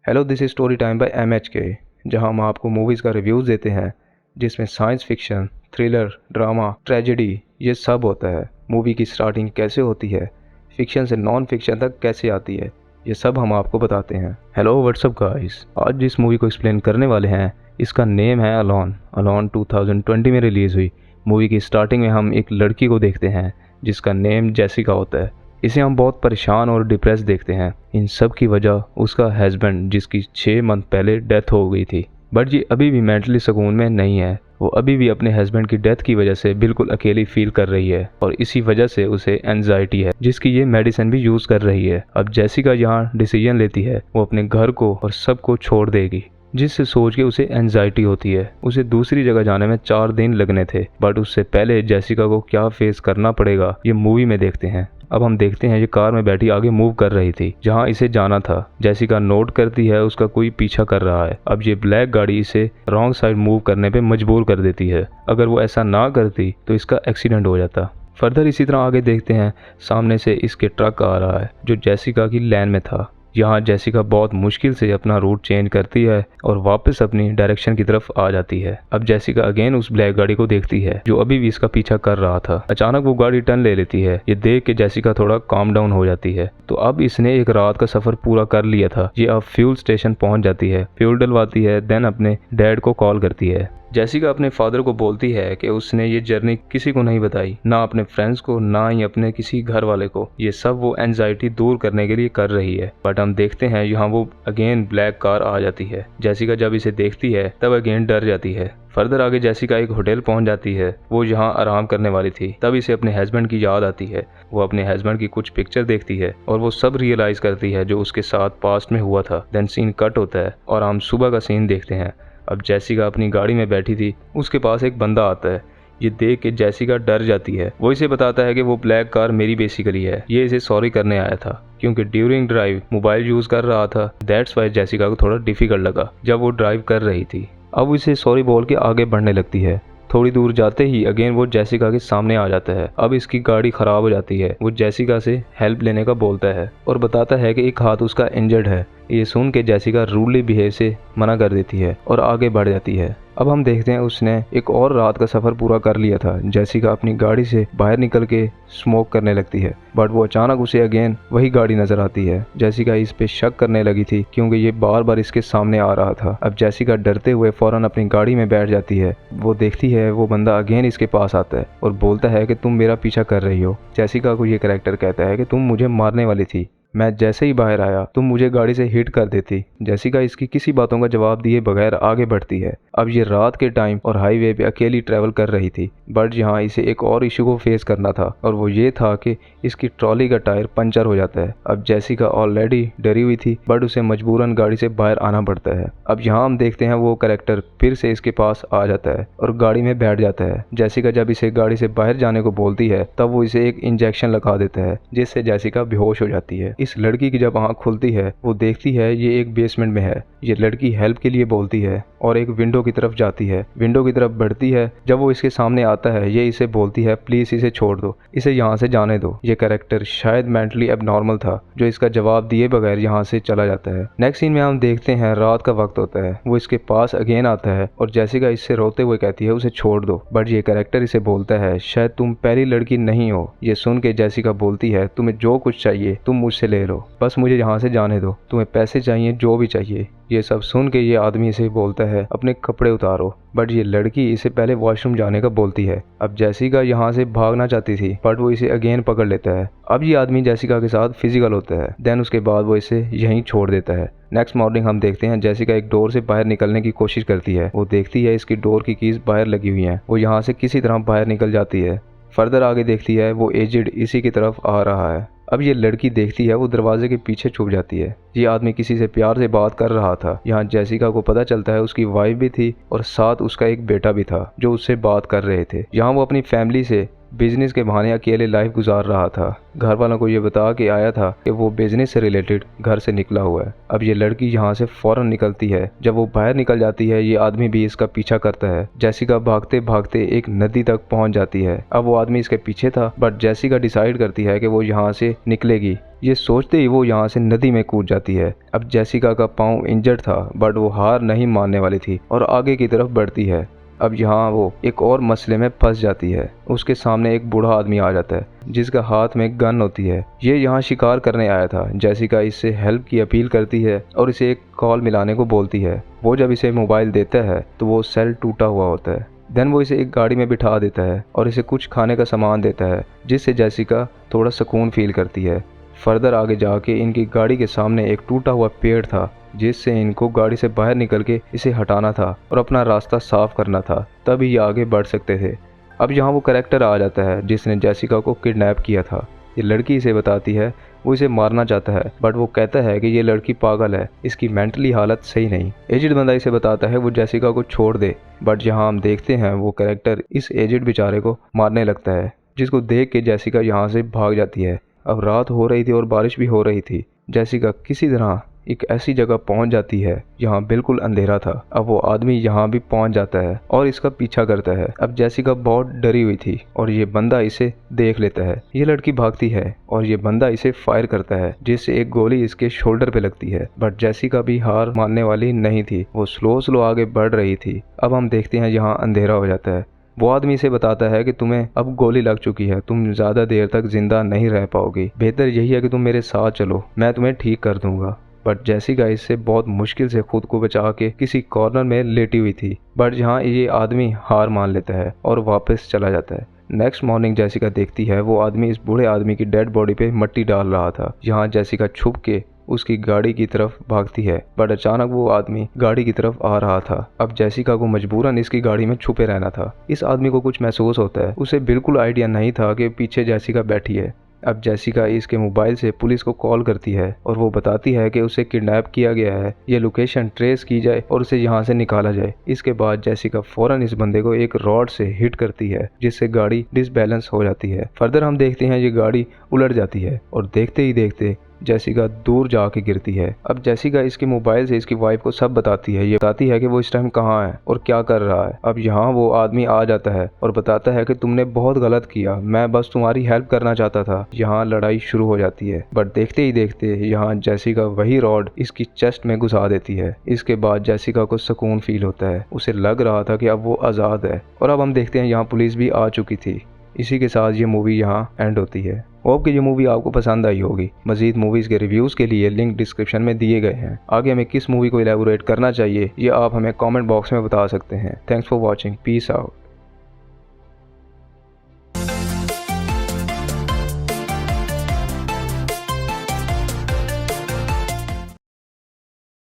Hello, this is story time by MHK, जहां हम आपको मूवीज़ का रिव्यूज़ देते हैं जिसमें science fiction, thriller, drama, tragedy ये सब होता है। मूवी की स्टार्टिंग कैसे होती है, फिक्शन से नॉन फिक्शन तक कैसे आती है, ये सब हम आपको बताते हैं। हेलो व्हाट्सअप गाइस, आज जिस मूवी को एक्सप्लेन करने वाले हैं इसका नेम है अलोन। अलोन 2020 में रिलीज़ हुई। मूवी की स्टार्टिंग में हम एक लड़की को देखते हैं जिसका नेम जेसिका होता है। इसे हम बहुत परेशान और डिप्रेस देखते हैं। इन सब की वजह उसका हस्बैंड जिसकी 6 मंथ पहले डेथ हो गई थी। बट ये अभी भी मेंटली सुकून में नहीं है। वो अभी भी अपने हस्बैंड की डेथ की वजह से बिल्कुल अकेली फील कर रही है और इसी वजह से उसे एंजाइटी है जिसकी ये मेडिसिन भी यूज़ कर रही है। अब जेसिका यहाँ डिसीजन लेती है वो अपने घर को और सबको छोड़ देगी, जिससे सोच के उसे एंजाइटी होती है। उसे दूसरी जगह जाने में 4 दिन लगने थे, बट उससे पहले जेसिका को क्या फेस करना पड़ेगा ये मूवी में देखते हैं। अब हम देखते हैं ये कार में बैठी आगे मूव कर रही थी जहां इसे जाना था। जेसिका नोट करती है उसका कोई पीछा कर रहा है। अब ये ब्लैक गाड़ी इसे रॉन्ग साइड मूव करने पे मजबूर कर देती है। अगर वो ऐसा ना करती तो इसका एक्सीडेंट हो जाता। फर्दर इसी तरह आगे देखते हैं, सामने से इसके ट्रक आ रहा है जो जेसिका की लेन में था। यहाँ जेसिका बहुत मुश्किल से अपना रूट चेंज करती है और वापस अपनी डायरेक्शन की तरफ आ जाती है। अब जेसिका अगेन उस ब्लैक गाड़ी को देखती है जो अभी भी इसका पीछा कर रहा था। अचानक वो गाड़ी टर्न ले लेती है। ये देख के जेसिका थोड़ा काम डाउन हो जाती है। तो अब इसने एक रात का सफर पूरा कर लिया था। ये अब फ्यूल स्टेशन पहुंच जाती है, फ्यूल डलवाती है, देन अपने डैड को कॉल करती है। जेसिका अपने फादर को बोलती है कि उसने ये जर्नी किसी को नहीं बताई, ना अपने फ्रेंड्स को, ना ही अपने किसी घर वाले को। ये सब वो एंजाइटी दूर करने के लिए कर रही है। बट हम देखते हैं यहाँ वो अगेन ब्लैक कार आ जाती है। जेसिका जब इसे देखती है तब अगेन डर जाती है। फर्दर आगे जेसिका एक होटल पहुंच जाती है। वो यहाँ आराम करने वाली थी, तब इसे अपने हस्बैंड की याद आती है। वो अपने हस्बैंड की कुछ पिक्चर देखती है और वो सब रियलाइज करती है जो उसके साथ पास्ट में हुआ था। देन सीन कट होता है और हम सुबह का सीन देखते हैं। अब जेसिका अपनी गाड़ी में बैठी थी, उसके पास एक बंदा आता है। ये देख के जेसिका डर जाती है। वो इसे बताता है कि वो ब्लैक कार मेरी बेसिकली है, ये इसे सॉरी करने आया था क्योंकि ड्यूरिंग ड्राइव मोबाइल यूज कर रहा था। दैट्स वाई जेसिका को थोड़ा डिफिकल्ट लगा जब वो ड्राइव कर रही थी। अब वो इसे सॉरी बोल के आगे बढ़ने लगती है। थोड़ी दूर जाते ही अगेन वो जेसिका के सामने आ जाता है। अब इसकी गाड़ी खराब हो जाती है। वो जेसिका से हेल्प लेने का बोलता है और बताता है कि एक हाथ उसका इंजर्ड है। ये सुन के जेसिका रूडली बिहेव से मना कर देती है और आगे बढ़ जाती है। अब हम देखते हैं उसने एक और रात का सफ़र पूरा कर लिया था। जेसिका अपनी गाड़ी से बाहर निकल के स्मोक करने लगती है, बट वो अचानक उसे अगेन वही गाड़ी नजर आती है। जेसिका इस पे शक करने लगी थी क्योंकि ये बार बार इसके सामने आ रहा था। अब जेसिका डरते हुए फौरन अपनी गाड़ी में बैठ जाती है। वो देखती है वो बंदा अगेन इसके पास आता है और बोलता है कि तुम मेरा पीछा कर रही हो। जेसिका को ये कैरेक्टर कहता है कि तुम मुझे मारने वाली थी, मैं जैसे ही बाहर आया तुम मुझे गाड़ी से हिट कर देती। जेसिका इसकी किसी बातों का जवाब दिए बगैर आगे बढ़ती है। अब ये रात के टाइम और हाईवे पे अकेली ट्रैवल कर रही थी, बट यहाँ इसे एक और इशू को फेस करना था और वो ये था कि इसकी ट्रॉली का टायर पंचर हो जाता है। अब जेसिका ऑलरेडी डरी हुई थी, बट उसे मजबूरन गाड़ी से बाहर आना पड़ता है। अब यहाँ हम देखते हैं वो कैरेक्टर फिर से इसके पास आ जाता है और गाड़ी में बैठ जाता है। जेसिका जब इसे गाड़ी से बाहर जाने को बोलती है तब वो इसे एक इंजेक्शन लगा देता है जिससे जेसिका बेहोश हो जाती है। इस लड़की की जब आंख खुलती है वो देखती है ये एक बेसमेंट में है। ये लड़की हेल्प के लिए बोलती है और एक विंडो की तरफ जाती है, विंडो की तरफ बढ़ती है। जब वो इसके सामने आता है ये इसे बोलती है प्लीज इसे छोड़ दो, इसे यहाँ से जाने दो। ये कैरेक्टर शायद मेंटली एबनॉर्मल था जो इसका जवाब दिए बगैर यहाँ से चला जाता है। नेक्स्ट सीन में हम देखते हैं रात का वक्त होता है। वो इसके पास अगेन आता है और जेसिका इससे रोते हुए कहती है उसे छोड़ दो, बट ये कैरेक्टर इसे बोलता है शायद तुम पहली लड़की नहीं हो। ये सुन के जेसिका बोलती है तुम्हें जो कुछ चाहिए तुम मुझसे ले लो, बस मुझे यहाँ से जाने दो, तुम्हें पैसे चाहिए जो भी चाहिए। ये सब सुन के ये आदमी इसे बोलता है अपने कपड़े उतारो, बट ये लड़की इसे पहले वॉशरूम जाने का बोलती है। अब जेसिका यहाँ से भागना चाहती थी बट वो इसे अगेन पकड़ लेता है। अब ये आदमी जेसिका के साथ फिजिकल होता है, देन उसके बाद वो इसे यहीं छोड़ देता है। नेक्स्ट मॉर्निंग हम देखते हैं जेसिका एक डोर से बाहर निकलने की कोशिश करती है। वो देखती है इसकी डोर की कीज बाहर लगी हुई हैं। वो यहाँ से किसी तरह बाहर निकल जाती है। फर्दर आगे देखती है वो एजेड इसी की तरफ आ रहा है। अब ये लड़की देखती है वो दरवाजे के पीछे छुप जाती है। ये आदमी किसी से प्यार से बात कर रहा था। यहाँ जेसिका को पता चलता है उसकी वाइफ भी थी और साथ उसका एक बेटा भी था जो उससे बात कर रहे थे। यहाँ वो अपनी फैमिली से बिजनेस के बहाने अकेले लाइफ गुजार रहा था। घर वालों को ये बता के आया था कि वो बिजनेस से रिलेटेड घर से निकला हुआ है। अब ये लड़की यहाँ से फौरन निकलती है। जब वो बाहर निकल जाती है ये आदमी भी इसका पीछा करता है। जेसिका भागते भागते एक नदी तक पहुंच जाती है। अब वो आदमी इसके पीछे था, बट जेसिका डिसाइड करती है कि वो यहाँ से निकलेगी। ये सोचते ही वो यहाँ से नदी में कूद जाती है। अब जेसिका का पाँव इंजर्ड था, बट वो हार नहीं मानने वाली थी और आगे की तरफ बढ़ती है। अब यहाँ वो एक और मसले में फंस जाती है। उसके सामने एक बूढ़ा आदमी आ जाता है जिसका हाथ में गन होती है। ये यहाँ शिकार करने आया था। जेसिका इससे हेल्प की अपील करती है और इसे एक कॉल मिलाने को बोलती है। वो जब इसे मोबाइल देता है तो वो सेल टूटा हुआ होता है। देन वो इसे एक गाड़ी में बिठा देता है और इसे कुछ खाने का सामान देता है, जिससे जेसिका थोड़ा सुकून फील करती है। फर्दर आगे जाके इनकी गाड़ी के सामने एक टूटा हुआ पेड़ था, जिससे इनको गाड़ी से बाहर निकल के इसे हटाना था और अपना रास्ता साफ करना था, तभी ये आगे बढ़ सकते थे। अब यहाँ वो कैरेक्टर आ जाता है जिसने जेसिका को किडनैप किया था। ये लड़की इसे बताती है वो इसे मारना चाहता है, बट वो कहता है कि ये लड़की पागल है, इसकी मेंटली हालत सही नहीं। एजेड बंदा इसे बताता है वो जेसिका को छोड़ दे, बट यहाँ हम देखते हैं वो कैरेक्टर इस एजेड बेचारे को मारने लगता है, जिसको देख के जेसिका यहाँ से भाग जाती है। अब रात हो रही थी और बारिश भी हो रही थी। जेसिका किसी तरह एक ऐसी जगह पहुंच जाती है जहां बिल्कुल अंधेरा था। अब वो आदमी यहां भी पहुंच जाता है और इसका पीछा करता है। अब जेसिका बहुत डरी हुई थी और ये बंदा इसे देख लेता है। ये लड़की भागती है और ये बंदा इसे फायर करता है, जिससे एक गोली इसके शोल्डर पे लगती है। बट जेसिका भी हार मानने वाली नहीं थी, वो स्लो आगे बढ़ रही थी। अब हम देखते हैं यहाँ अंधेरा हो जाता है। वो आदमी इसे बताता है कि तुम्हें अब गोली लग चुकी है, तुम ज्यादा देर तक जिंदा नहीं रह पाओगी, बेहतर यही है कि तुम मेरे साथ चलो, मैं तुम्हें ठीक कर दूंगा। बट जेसिका इससे बहुत मुश्किल से खुद को बचा के किसी कॉर्नर में लेटी हुई थी। बट यहाँ ये आदमी हार मान लेता है और वापस चला जाता है। नेक्स्ट मॉर्निंग जेसिका देखती है वो आदमी इस बूढ़े आदमी की डेड बॉडी पे मट्टी डाल रहा था। यहाँ जेसिका छुप के उसकी गाड़ी की तरफ भागती है, बट अचानक वो आदमी गाड़ी की तरफ आ रहा था। अब जेसिका को मजबूरन इसकी गाड़ी में छुपे रहना था। इस आदमी को कुछ महसूस होता है, उसे बिल्कुल आइडिया नहीं था कि पीछे जेसिका बैठी है। अब जेसिका इसके मोबाइल से पुलिस को कॉल करती है और वो बताती है कि उसे किडनैप किया गया है, ये लोकेशन ट्रेस की जाए और उसे यहाँ से निकाला जाए। इसके बाद जेसिका फौरन इस बंदे को एक रॉड से हिट करती है, जिससे गाड़ी डिसबैलेंस हो जाती है। फर्दर हम देखते हैं ये गाड़ी उलट जाती है और देखते ही देखते जेसिका दूर जाके गिरती है। अब जेसिका इसके मोबाइल से इसकी वाइफ को सब बताती है। ये बताती है कि वो इस टाइम कहाँ है और क्या कर रहा है। अब यहाँ वो आदमी आ जाता है और बताता है कि तुमने बहुत गलत किया, मैं बस तुम्हारी हेल्प करना चाहता था। यहाँ लड़ाई शुरू हो जाती है, बट देखते ही देखते यहाँ जेसिका वही रॉड इसकी चेस्ट में घुसा देती है। इसके बाद जेसिका को सुकून फील होता है, उसे लग रहा था कि अब वो आज़ाद है। और अब हम देखते हैं यहाँ पुलिस भी आ चुकी थी। इसी के साथ ये मूवी यहाँ एंड होती है। होप कि ये मूवी आपको पसंद आई होगी। मजीद मूवीज़ के रिव्यूज़ के लिए लिंक डिस्क्रिप्शन में दिए गए हैं। आगे हमें किस मूवी को इलेबोरेट करना चाहिए ये आप हमें कमेंट बॉक्स में बता सकते हैं। Thanks for watching, peace out.